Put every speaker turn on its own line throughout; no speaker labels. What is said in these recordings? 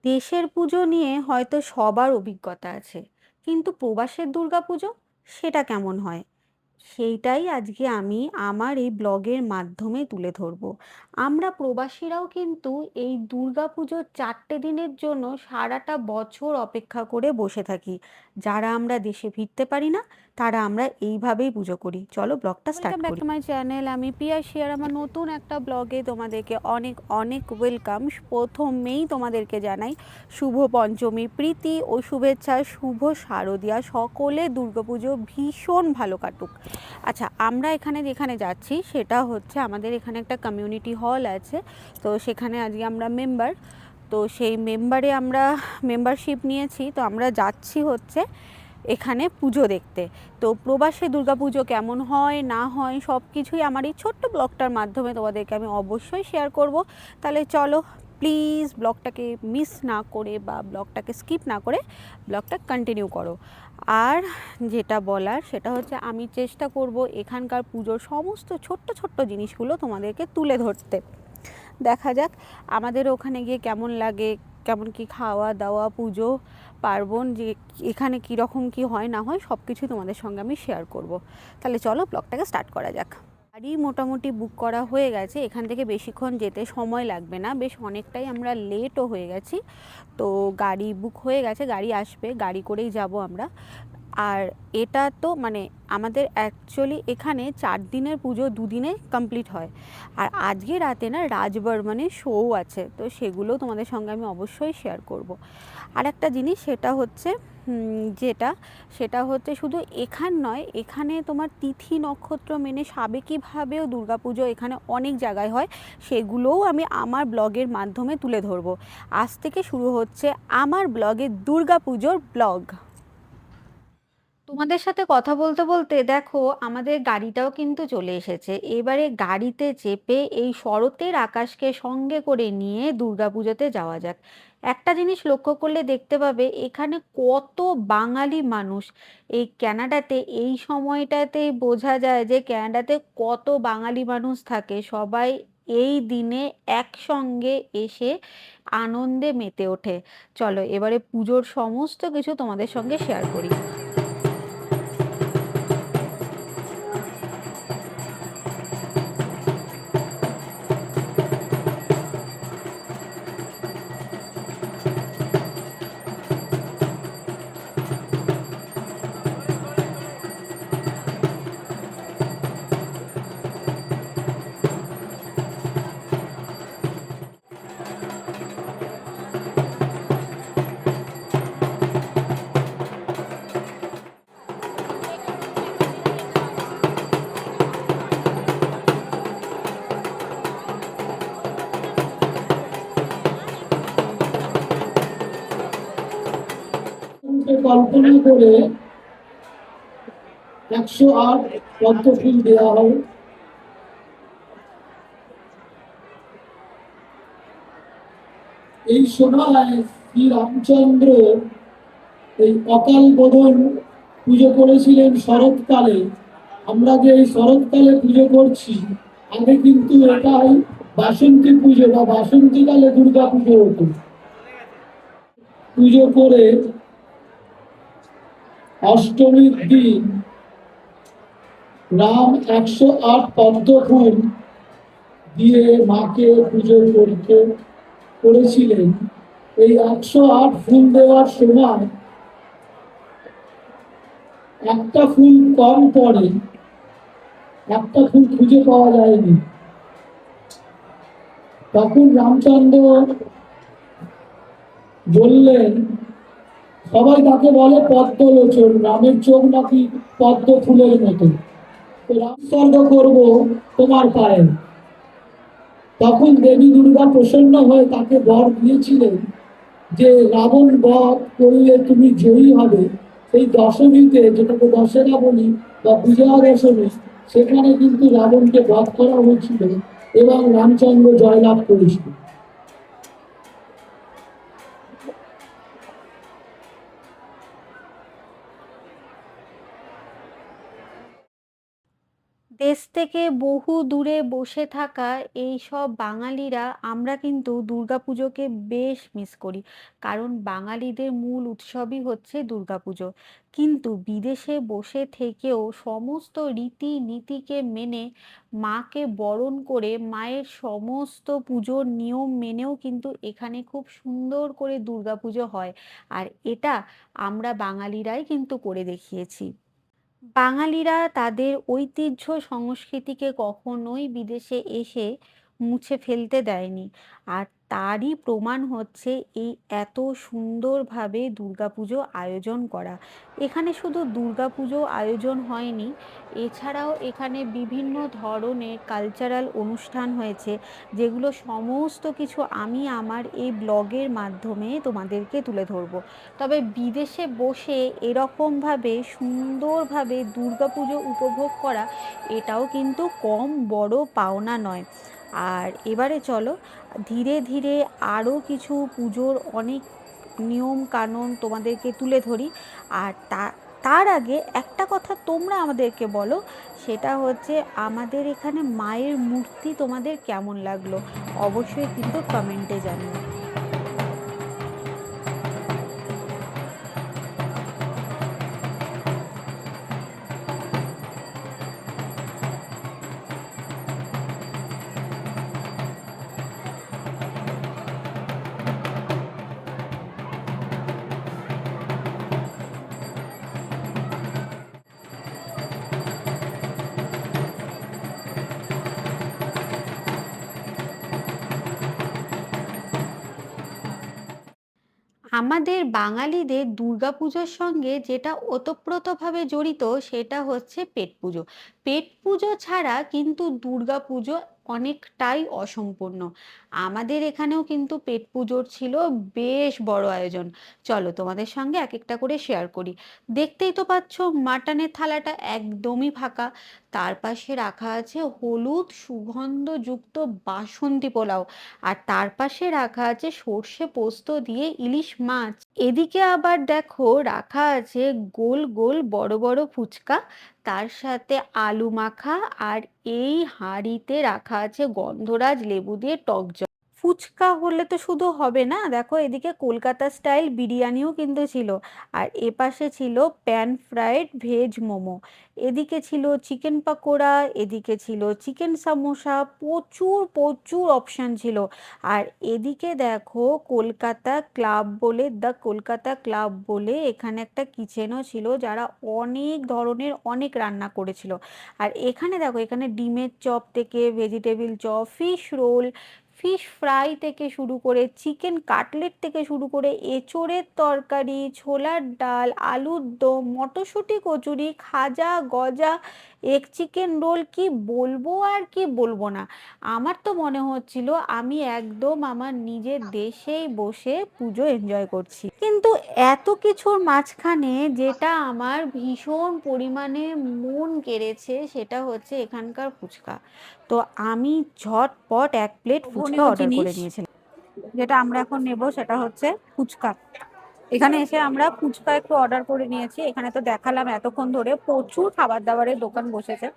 দেশের পুজো নিয়ে হয়তো সবার অভিজ্ঞতা আছে, কিন্তু প্রবাসের দুর্গাপুজো সেটা কেমন হয় সেইটাই আজকে আমি আমার এই ব্লগের মাধ্যমে তুলে ধরবো। আমরা প্রবাসীরাও কিন্তু এই দুর্গাপুজোর 4টে দিনের জন্য সারাটা বছর অপেক্ষা করে বসে থাকি। যারা আমরা দেশে ফিরতে পারি না, তারা আমরা এইভাবেই পুজো করি। চলো ব্লগটা স্টার্ট
ওয়েলকাম ব্যাক
করি।
To my channel. আমি পিয়া শেয়ার। আমার নতুন একটা ব্লগে তোমাদেরকে অনেক অনেক ওয়েলকাম। প্রথমেই তোমাদেরকে জানাই শুভ পঞ্চমী, প্রীতি ও শুভেচ্ছা, শুভ শারদিয়া। সকলে দুর্গাপুজো ভীষণ ভালো কাটুক। আচ্ছা, আমরা এখানে যেখানে যাচ্ছি সেটা হচ্ছে আমাদের এখানে একটা কমিউনিটি হল আছে। তো সেখানে আজকে আমরা মেম্বার, তো সেই মেম্বারে আমরা মেম্বারশিপ নিয়েছি। তো আমরা যাচ্ছি হচ্ছে এখানে পুজো দেখতে। তো প্রবাসে দুর্গাপুজো কেমন হয় না হয় সব কিছুই আমার এই ছোট্ট ব্লগটার মাধ্যমে তোমাদেরকে আমি অবশ্যই শেয়ার করব। তাহলে চলো, প্লিজ ব্লগটাকে মিস না করে বা ব্লগটাকে স্কিপ না করে ব্লগটা কন্টিনিউ করো। আর যেটা বলার সেটা হচ্ছে আমি চেষ্টা করব এখানকার পুজোর সমস্ত ছোট্ট ছোট্ট জিনিসগুলো তোমাদেরকে তুলে ধরতে। দেখা যাক আমাদের ওখানে গিয়ে কেমন লাগে, কেমন কি খাওয়া দাওয়া, পুজো পার্বণ, যে এখানে কীরকম কি হয় না হয় সব কিছুই তোমাদের সঙ্গে আমি শেয়ার করব। তাহলে চলো ব্লগটাকে স্টার্ট করা যাক। গাড়ি মোটামুটি বুক করা হয়ে গেছে, এখান থেকে বেশিক্ষণ যেতে সময় লাগবে না, বেশ অনেকটাই আমরা লেটও হয়ে গেছি। তো গাড়ি বুক হয়ে গেছে, গাড়ি আসবে, গাড়ি করেই যাব আমরা। আর এটা তো মানে আমাদের অ্যাকচুয়ালি এখানে 4 দিনের পুজো 2 দিনে কমপ্লিট হয়। আর আজকে রাতে না রাজবর্মনের শো আছে, তো সেগুলো তোমাদের সঙ্গে আমি অবশ্যই শেয়ার করব। আর একটা জিনিস সেটা হচ্ছে সেটা হচ্ছে শুধু এখান নয়, এখানে তোমার তিথি নক্ষত্র মেনে সাবেকিভাবেও দুর্গাপুজো এখানে অনেক জায়গায় হয়, সেগুলোও আমি আমার ব্লগের মাধ্যমে তুলে ধরবো। আজ থেকে শুরু হচ্ছে আমার ব্লগে দুর্গাপুজোর ব্লগ।
তোমাদের সাথে কথা বলতে বলতে দেখো আমাদের গাড়িটাও কিন্তু চলে এসেছে। এবারে গাড়িতে চেপে এই শরতের আকাশকে সঙ্গে করে নিয়ে দুর্গাপুজোতে যাওয়া যাক। একটা জিনিস লক্ষ্য করলে দেখতে পাবে এখানে কত বাঙালি মানুষ। এই ক্যানাডাতে এই সময়টাতেই বোঝা যায় যে ক্যানাডাতে কত বাঙালি মানুষ থাকে। সবাই এই দিনে একসঙ্গে এসে আনন্দে মেতে ওঠে। চলো এবারে পুজোর সমস্ত কিছু তোমাদের সঙ্গে শেয়ার করি।
কল্পনা করে 108 পদ্মফুল দেওয়া হয়। এই সময় শ্রী রামচন্দ্র এই অকাল বোধন পুজো করেছিলেন শরৎকালে। আমরা যে এই শরৎকালে পুজো করছি, আগে কিন্তু এটাই বাসন্তী পুজো বা বাসন্তীকালে দুর্গা পুজো হতো। পুজো করে অষ্টমীর দিন রাম 108 পদ্মফুল দিয়ে মাকে পুজো করেছিলেন। এই 108 ফুল দেওয়ার সময় একটা ফুল কম পড়ে, একটা ফুল খুঁজে পাওয়া যায়নি। তখন রামচন্দ্র বললেন, সবাই তাকে বলে পদ্মলোচন, রামের চোখ নাকি পদ্ম ফুলের মতো, তো রামচন্দ্র করবো তোমার পায়ে। তখন দেবী দুর্গা প্রসন্ন হয়ে তাকে বর দিয়েছিলেন যে রাবণ বধ করলে তুমি জয়ী হবে। সেই দশমীতে, যেটাকে দশেরা বলি বা বিজয়া দশমী, সেখানে কিন্তু রাবণকে বধ করা হয়েছিল এবং রামচন্দ্র জয়লাভ করেছিল।
দেশ থেকে বহু দূরে বসে থাকা এই সব বাঙালিরা আমরা কিন্তু দুর্গাপুজোকে বেশ মিস করি। কারণ বাঙালিদের মূল উৎসবই হচ্ছে দুর্গাপুজো। কিন্তু বিদেশে বসে থেকেও সমস্ত রীতিনীতিকে মেনে মাকে বরণ করে মায়ের সমস্ত পুজোর নিয়ম মেনেও কিন্তু এখানে খুব সুন্দর করে দুর্গাপুজো হয়। আর এটা আমরা বাঙালিরাই কিন্তু করে দেখিয়েছি। বাঙালিরা তাদের ঐতিহ্য সংস্কৃতিকে কখনোই বিদেশে এসে মুছে ফেলতে দেয়নি। আর তারই প্রমাণ হচ্ছে এই এত সুন্দরভাবে দুর্গাপুজো আয়োজন করা। এখানে শুধু দুর্গাপুজো আয়োজন হয়নি, এছাড়াও এখানে বিভিন্ন ধরনের কালচারাল অনুষ্ঠান হয়েছে, যেগুলো সমস্ত কিছু আমি আমার এই ব্লগের মাধ্যমে তোমাদেরকে তুলে ধরবো। তবে বিদেশে বসে এরকমভাবে সুন্দরভাবে দুর্গাপুজো উপভোগ করা এটাও কিন্তু কম বড় পাওনা নয়। আর এবারে চলো ধীরে ধীরে আরও কিছু পুজোর অনেক নিয়ম কানুন তোমাদেরকে তুলে ধরি। আর তার আগে একটা কথা তোমরা আমাদেরকে বলো, সেটা হচ্ছে আমাদের এখানে মায়ের মূর্তি তোমাদের কেমন লাগলো, অবশ্যই কিন্তু কমেন্টে জানিও। আমাদের বাঙালিদের দুর্গাপুজোর সঙ্গে যেটা ওতপ্রোতভাবে জড়িত সেটা হচ্ছে পেট পুজো। পেট পুজো ছাড়া কিন্তু দুর্গাপুজো অনেকটাই অসম্পূর্ণ। আমাদের এখানেও কিন্তু পেট পুজোর ছিল বেশ বড় আয়োজন। চলো তোমাদের সঙ্গে এক একটা করে শেয়ার করি। দেখতেই তো পাচ্ছ মাটনের থালাটা একদমই ফাঁকা। তার পাশে রাখা আছে হলুদ সুগন্ধযুক্ত বাসন্তী পোলাও। আর তার পাশে রাখা আছে সর্ষে পোস্ত দিয়ে ইলিশ মাছ। এদিকে আবার দেখো রাখা আছে গোল গোল বড় বড় ফুচকা, তার সাথে আলু মাখা। আর এই হাঁড়িতে রাখা আছে গন্ধরাজ লেবু দিয়ে টক ঝাল। ফুচকা হলে তো শুধু হবে না, দেখো এদিকে কলকাতা স্টাইল বিরিয়ানিও কিন্তু ছিল। আর এপাশে ছিল প্যান ফ্রাইড ভেজ মোমো। এদিকে ছিল চিকেন পাকোড়া, এদিকে ছিল চিকেন সামোসা, প্রচুর প্রচুর অপশান ছিল। আর এদিকে দেখো কলকাতা ক্লাব বলে, দ্য কলকাতা ক্লাব বলে এখানে একটা কিচেনও ছিল, যারা অনেক ধরনের অনেক রান্না করেছিল। আর এখানে দেখো এখানে ডিমের চপ থেকে vegetable chop, fish role, fish fry থেকে শুরু করে চিকেন কাটলেট থেকে শুরু করে এঁচোড়ের তরকারি, ছোলার ডাল, আলুর দম, মটরশুঁটি কচুরি, খাজা গজা, এগ চিকেন রোল, কি বলবো আর কি বলবো না। আমার তো মনে হচ্ছিল আমি একদম আমার নিজের দেশেই বসে পুজো এনজয় করছি। কিন্তু এত কিছুর মাঝখানে যেটা আমার ভীষণ পরিমাণে মন কেড়েছে সেটা হচ্ছে এখানকার ফুচকা। তো আমি ঝটপট এক প্লেট ফুচকা
লোভনীয়
অর্ডার করে
জিনিস
নিয়েছিলাম।
যেটা আমরা এখন নেব সেটা হচ্ছে ফুচকা। এখানে এসে আমরা ফুচকা একটু অর্ডার করে নিয়েছি। এখানে তো দেখালাম এতক্ষণ ধরে প্রচুর খাবার দাবারের দোকান বসেছে।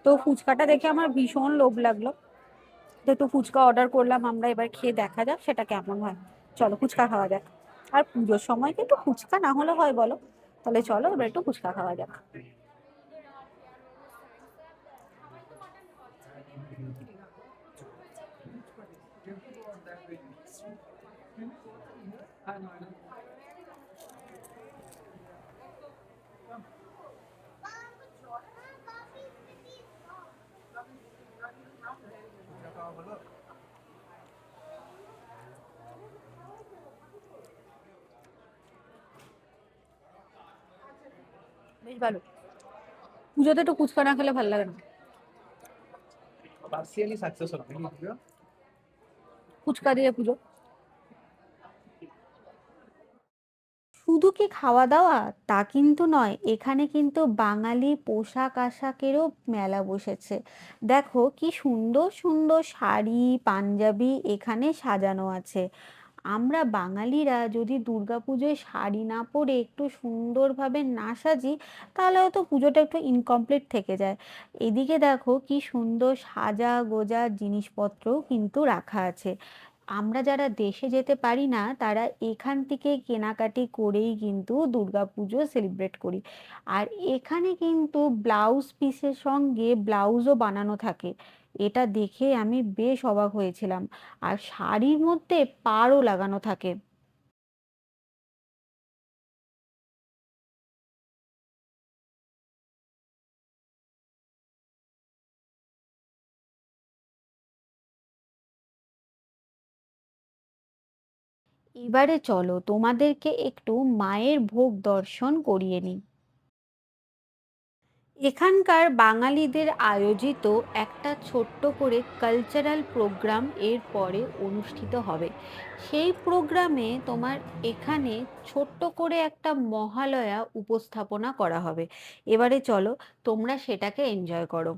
তো ফুচকাটা দেখে আমার ভীষণ লোভ লাগলো, তো একটু ফুচকা অর্ডার করলাম আমরা। এবার খেয়ে দেখা যাক সেটা কেমন হয়। চলো ফুচকা খাওয়া যাক। আর পুজোর সময় কিন্তু ফুচকা না হলে হয় বলো? তাহলে চলো এবার একটু ফুচকা খাওয়া যাক। বেশ ভালো। পুজোতে একটু ফুচকা না খেলে ভালো লাগে না।
পার্সিয়ালি সাকসেস হলো নাকি?
ফুচকা দিয়ে পুজো।
শুধু কি খাওয়া দাওয়া তা কিন্তু নয়, এখানে কিন্তু বাঙালি পোশাক আশাকেরও মেলা বসেছে। দেখো কি সুন্দর সুন্দর শাড়ি পাঞ্জাবি এখানে সাজানো আছে। আমরা বাঙালিরা যদি দুর্গাপুজোয় শাড়ি না পরে একটু সুন্দরভাবে না সাজি, তাহলে হয়তো পুজোটা একটু ইনকমপ্লিট থেকে যায়। এদিকে দেখো কি সুন্দর সাজা গোজা জিনিসপত্রও কিন্তু রাখা আছে। আমরা যারা দেশে যেতে পারি না তারা এখান থেকে কেনাকাটি করেই কিন্তু দুর্গাপুজো সেলিব্রেট করি। আর এখানে কিন্তু ব্লাউজ পিসের সঙ্গে ব্লাউজও বানানো থাকে। এটা দেখে আমি বেশ অবাক হয়েছিলাম। আর শাড়ির মধ্যে পাড়ও লাগানো থাকে। এবারে চলো তোমাদেরকে একটু মায়ের ভোগ দর্শন করিয়ে নিই। এখানকার বাঙালিদের আয়োজিত একটা ছোট্ট করে কালচারাল প্রোগ্রাম এর পরে অনুষ্ঠিত হবে। সেই প্রোগ্রামে তোমার এখানে ছোট্ট করে একটা মহালয়া উপস্থাপনা করা হবে। এবারে চলো তোমরা সেটাকে এনজয় করো।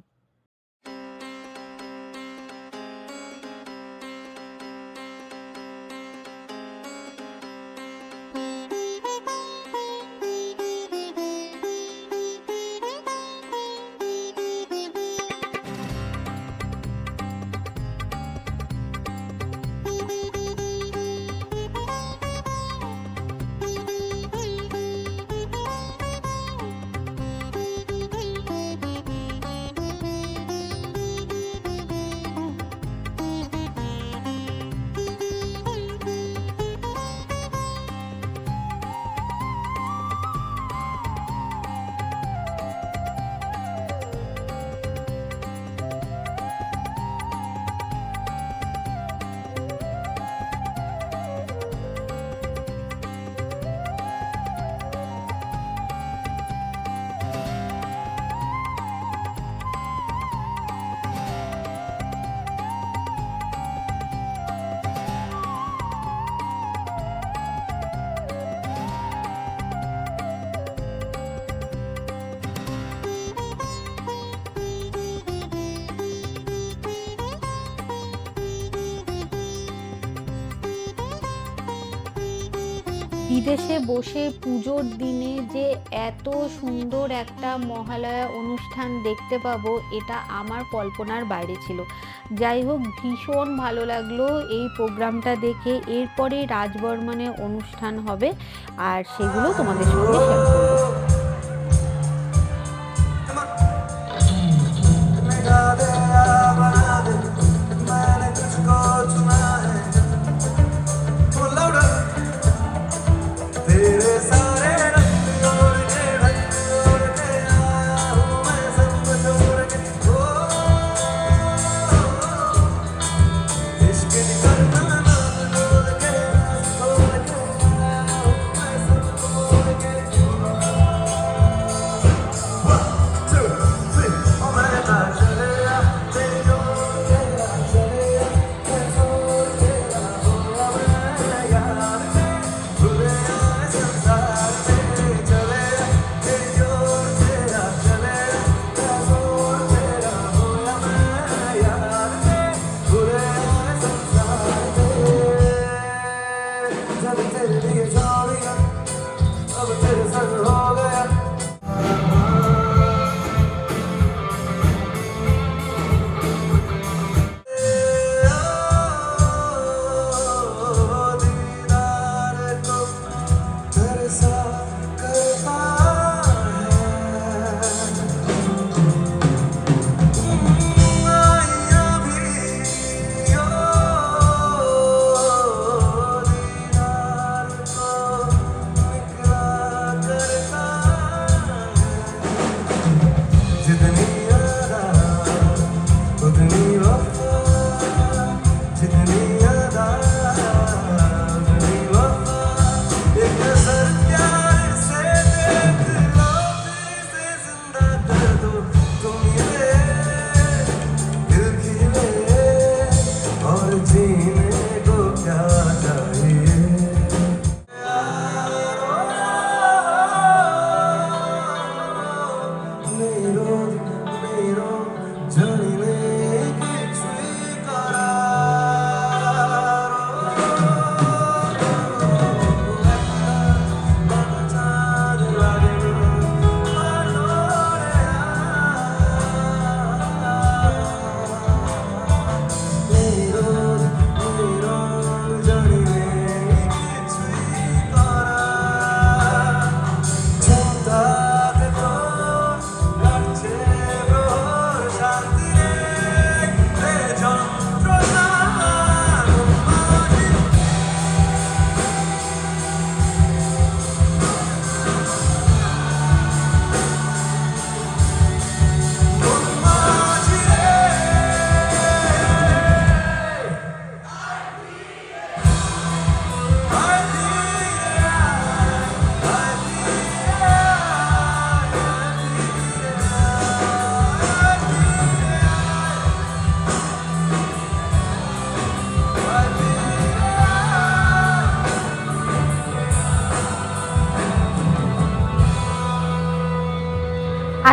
বিদেশে বসে পুজোর দিনে যে এত সুন্দর একটা মহালয়া অনুষ্ঠান দেখতে পাবো, এটা আমার কল্পনার বাইরে ছিল। যাই হোক, ভীষণ ভালো লাগলো এই প্রোগ্রামটা দেখে। এরপরে রাজবর্মনে অনুষ্ঠান হবে, আর সেগুলো তোমাদের সঙ্গে শেয়ার করবো।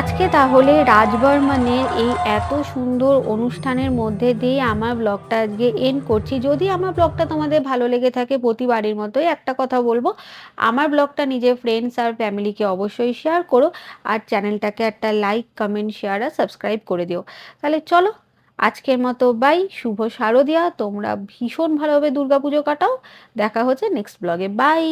আজকে তাহলে রাজবর্মনের এই এত সুন্দর অনুষ্ঠানের মধ্যে দিয়ে আমার ব্লগটা আজকে এন্ড করছি। যদি আমার ব্লগটা তোমাদের ভালো লেগে থাকে, প্রতিবারের মতোই একটা কথা বলবো, আমার ব্লগটা নিজের ফ্রেন্ডস আর ফ্যামিলিকে অবশ্যই শেয়ার করো, আর চ্যানেলটাকে একটা লাইক, কমেন্ট, শেয়ার আর সাবস্ক্রাইব করে দিও। তাহলে চলো, আজকের মতো বাই। শুভ শারদিয়া, তোমরা ভীষণ ভালোভাবে দুর্গাপুজো কাটাও। দেখা হচ্ছে নেক্সট ব্লগে। বাই।